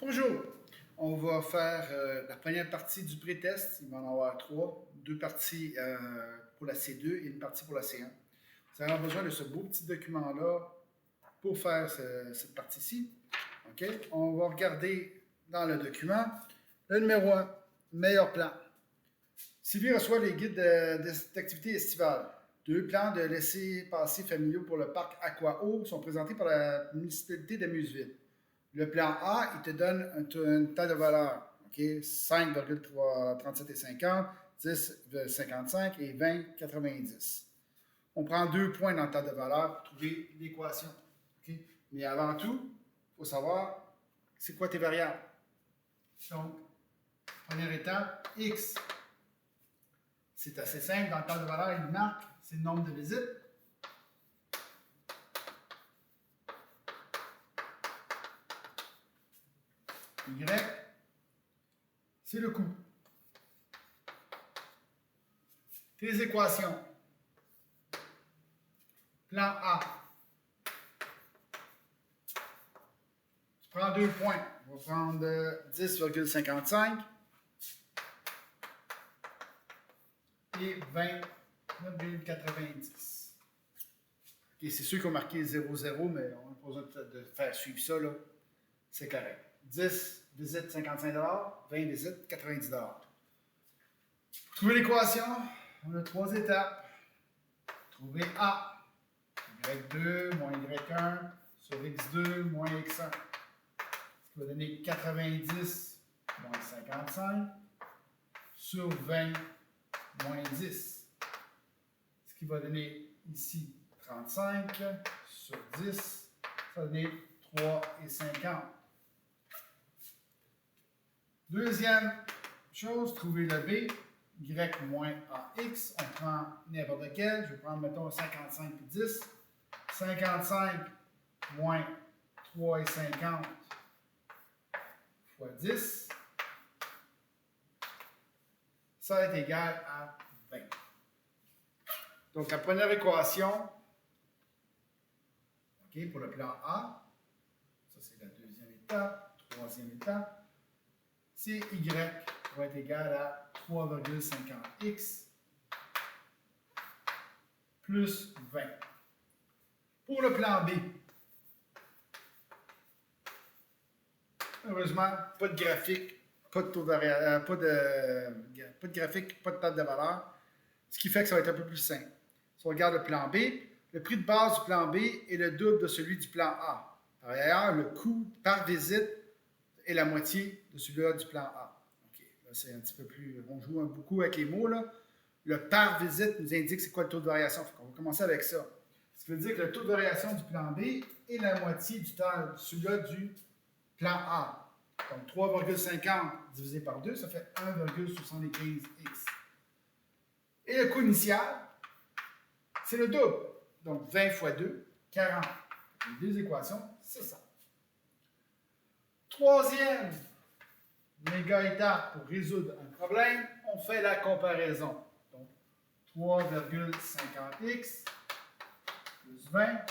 Bonjour, on va faire la première partie du pré-test. Il va en avoir trois, deux parties pour la C2 et une partie pour la C1. Vous allez avoir besoin de ce beau petit document-là pour faire cette partie-ci. OK? On va regarder dans le document le numéro 1, meilleur plan. Sylvie reçoit les guides d'activités estivales. Deux plans de laissez-passer familiaux pour le parc Aqua-Eau sont présentés par la municipalité d'Amuseville. Le plan A, il te donne un tas de valeurs. Okay? 5,3750, 10,55 et 20,90. On prend 2 points dans le tas de valeurs pour trouver l'équation. Okay? Mais avant tout, il faut savoir c'est quoi tes variables. Donc, première étape, X. C'est assez simple. Dans le tas de valeurs, il marque, c'est le nombre de visites. Y, c'est le coût. Tes équations. Plan A. Tu prends 2 points. On va prendre 10,55 et 20,90. Okay, c'est ceux qui ont marqué 0,0, mais on n'a pas besoin de faire suivre ça, là. C'est correct. 10 visites, 55 $, 20 visites, 90 $. Pour trouver l'équation, on a 3 étapes. Trouver A, Y2 moins Y1 sur X2 moins X1. Ce qui va donner 90 moins 55 sur 20 moins 10. Ce qui va donner ici 35 sur 10. Ça va donner 3,50. Deuxième chose, trouver le B, Y moins AX. On prend n'importe lequel. Je vais prendre, mettons, 55 et 10. 55 moins 3,50 fois 10. Ça va être égal à 20. Donc, la première équation, OK, pour le plan A, ça c'est la deuxième étape, troisième étape, c'est Y va être égal à 3,50x plus 20. Pour le plan B, heureusement, pas de graphique, pas de taux de pas de graphique, pas de table de valeur, ce qui fait que ça va être un peu plus simple. Si on regarde le plan B, le prix de base du plan B est le double de celui du plan A. Par ailleurs, le coût par visite est la moitié de celui-là du plan A. OK, là, c'est un petit peu plus... On joue beaucoup avec les mots, là. Le par visite nous indique c'est quoi le taux de variation. On va commencer avec ça. Ce qui veut dire que le taux de variation du plan B est la moitié du temps, celui-là du plan A. Donc, 3,50 divisé par 2, ça fait 1,75x. Et le coût initial, c'est le double. Donc, 20 fois 2, 40. Les deux équations, c'est ça. Troisième méga étape pour résoudre un problème, on fait la comparaison. Donc, 3,50x plus 20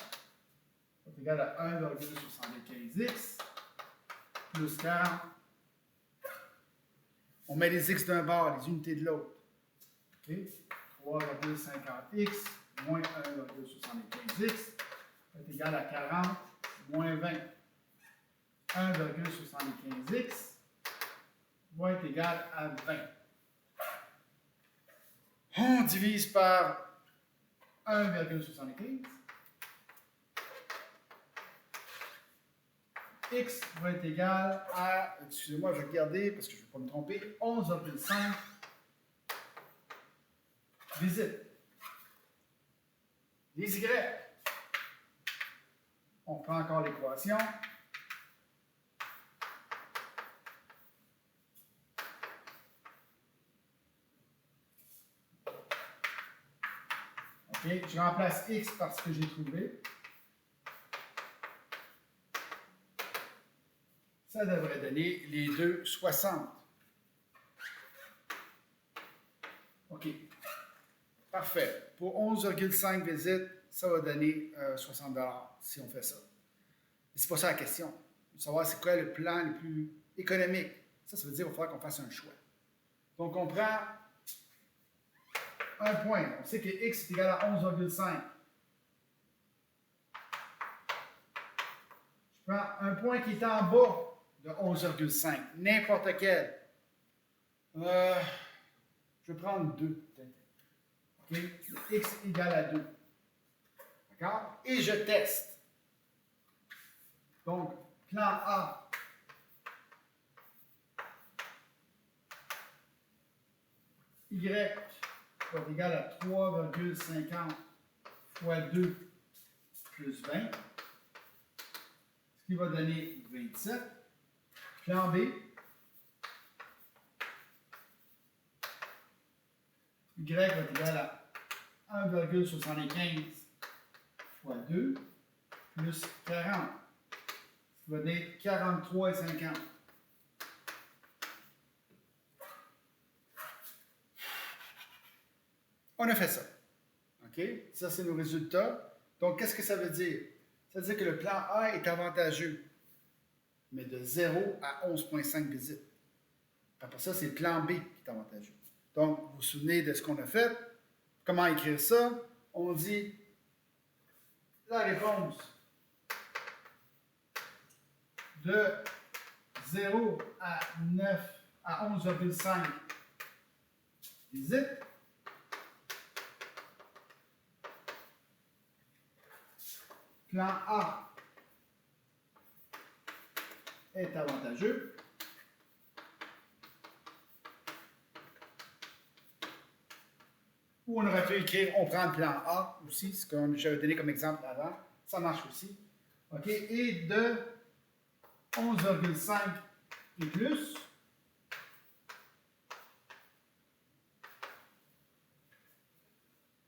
est égal à 1,75x plus 40. On met les x d'un bord, les unités de l'autre. Okay. 3,50x moins 1,75x est égal à 40 moins 20. 1,75x va être égal à 20. On divise par 1,75. X va être égal à, excusez-moi, je vais regarder parce que je ne vais pas me tromper, 11,5 visites. Les Y. On prend encore l'équation. OK, je remplace X par ce que j'ai trouvé. Ça devrait donner les deux 60. OK. Parfait. Pour 11,5 visites, ça va donner 60 $ si on fait ça. Mais c'est pas ça la question. Il faut savoir c'est quoi le plan le plus économique. Ça veut dire qu'il va falloir qu'on fasse un choix. Donc, on prend un point. On sait que x est égal à 11,5. Je prends un point qui est en bas de 11,5. N'importe quel. Je vais prendre 2, peut-être. OK? X égale à 2. D'accord? Et je teste. Donc, plan A. Y va être égal à 3,50 fois 2 plus 20. Ce qui va donner 27. Plan B. Y va être égal à 1,75 fois 2 plus 40. Ce qui va donner 43,50. On a fait ça. OK? Ça, c'est nos résultats. Donc, qu'est-ce que ça veut dire? Ça veut dire que le plan A est avantageux, mais de 0 à 11,5 visites. Après ça, c'est le plan B qui est avantageux. Donc, vous vous souvenez de ce qu'on a fait? Comment écrire ça? On dit la réponse de 0 à 11,5 visites. Plan A est avantageux. Ou on aurait pu écrire, on prend le plan A aussi, ce que j'avais donné comme exemple avant. Ça marche aussi. OK? Et de 11,5 et plus,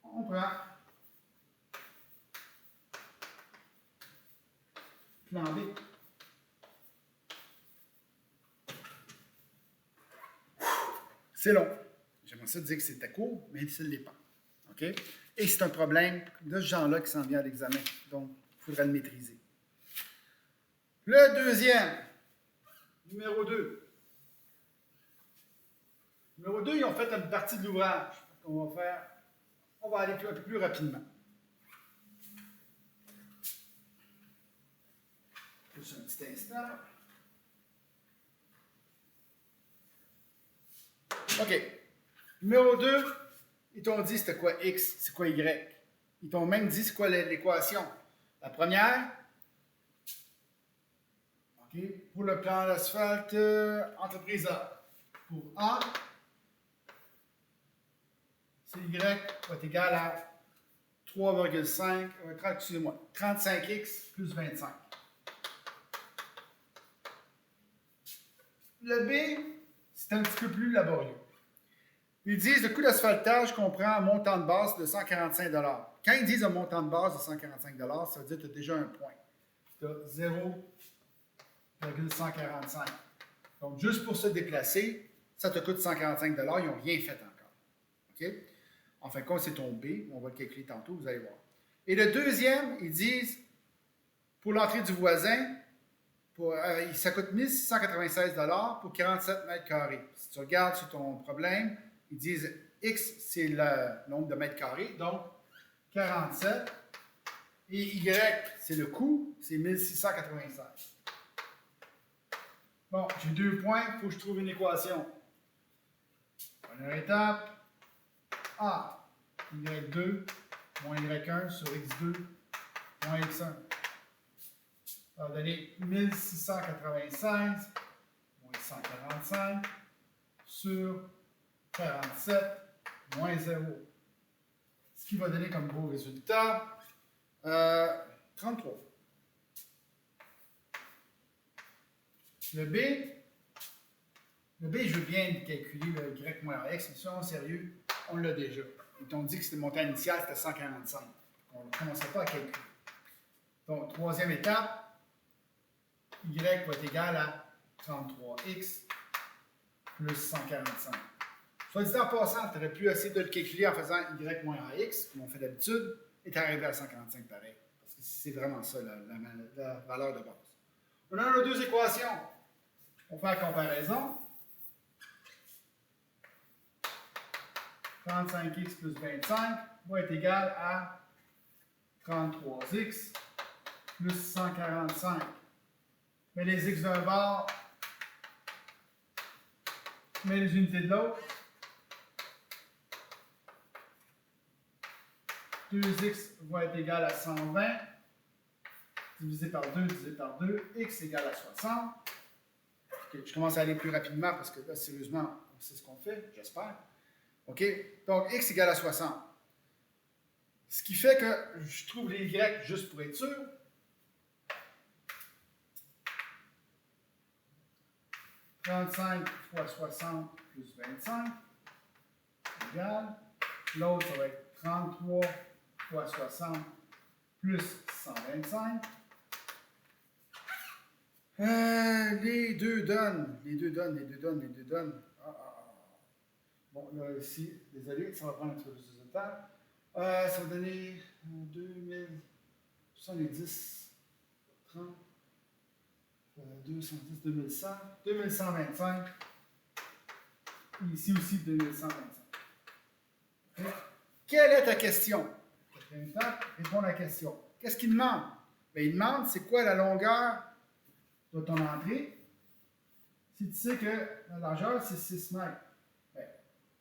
on prend plan B. C'est long. J'aimerais ça dire que c'était court, mais ça ne l'est pas. OK? Et c'est un problème de ce genre-là qui s'en vient à l'examen. Donc, il faudrait le maîtriser. Le deuxième, numéro 2. Numéro 2, ils ont fait une partie de l'ouvrage. On va aller un peu plus rapidement. Juste un petit instant. OK. Numéro 2, ils t'ont dit c'était quoi X, c'est quoi Y. Ils t'ont même dit c'est quoi l'équation. La première, OK, pour le plan d'asphalte, entreprise A. Pour A, c'est Y va être égal à 3,5, excusez-moi, 35X plus 25. Le B, c'est un petit peu plus laborieux. Ils disent le coût d'asphaltage comprend un montant de base de 145 $. Quand ils disent un montant de base de 145 $, ça veut dire que tu as déjà un point. Tu as 0,145. Donc, juste pour se déplacer, ça te coûte 145 $. Ils n'ont rien fait encore. OK? En fin de compte, c'est ton B. On va le calculer tantôt, vous allez voir. Et le deuxième, ils disent, pour l'entrée du voisin, ça coûte 1696 $ pour 47 mètres carrés. Si tu regardes sur ton problème, ils disent X, c'est le nombre de mètres carrés, donc 47. Et Y, c'est le coût, c'est 1696. Bon, j'ai 2 points, il faut que je trouve une équation. Première étape, A, Y2 moins Y1 sur X2 moins X1. Ça va donner 1696 moins 145 sur 47 moins 0. Ce qui va donner comme beau résultat 33. Le B, je veux bien calculer le Y moins X, mais ça, en sérieux, on l'a déjà. Ils t'ont dit que le montant initial, c'était 145. On ne commençait pas à calculer. Donc, troisième étape, Y va être égal à 33X plus 145. Soit dit en passant, tu aurais pu essayer de le calculer en faisant Y moins AX, comme on fait d'habitude, et tu arrivé à 145 pareil. Parce que c'est vraiment ça la valeur de base. On a nos deux équations. On fait la comparaison. 35x plus 25 va être égal à 33x plus 145. Mets les x d'un bord, mets les unités de l'autre. 2x va être égal à 120, divisé par 2, divisé par 2, x égale à 60. Okay, je commence à aller plus rapidement parce que là, sérieusement, c'est ce qu'on fait, j'espère. OK? Donc, x égale à 60. Ce qui fait que je trouve les y juste pour être sûr. « 35 fois 60 plus 25 égale. L'autre, ça va être 33 fois 60 plus 125. Les deux donnent. Bon, là, ici, désolé, ça va prendre un petit peu plus de temps. Ça va donner 2070, 30, 210, 2100, 2125. Ici aussi, 2125. Okay. Quelle est ta question? Quatrième étape, réponds à la question. Qu'est-ce qu'il demande? Bien, il demande c'est quoi la longueur de ton entrée. Si tu sais que la largeur, c'est 6 mètres, bien,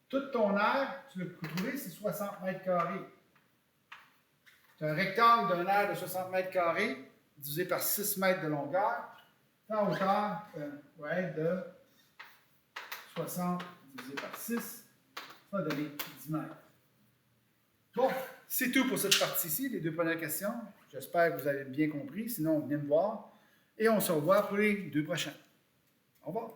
tout ton aire, tu l'as trouvé, c'est 60 mètres carrés. Tu as un rectangle d'un aire de 60 mètres carrés divisé par 6 mètres de longueur. Ta hauteur va être de 60 divisé par 6, ça va donner 10 mètres. Bon, c'est tout pour cette partie-ci, les deux premières questions. J'espère que vous avez bien compris. Sinon, venez me voir. Et on se revoit pour les deux prochaines. Au revoir.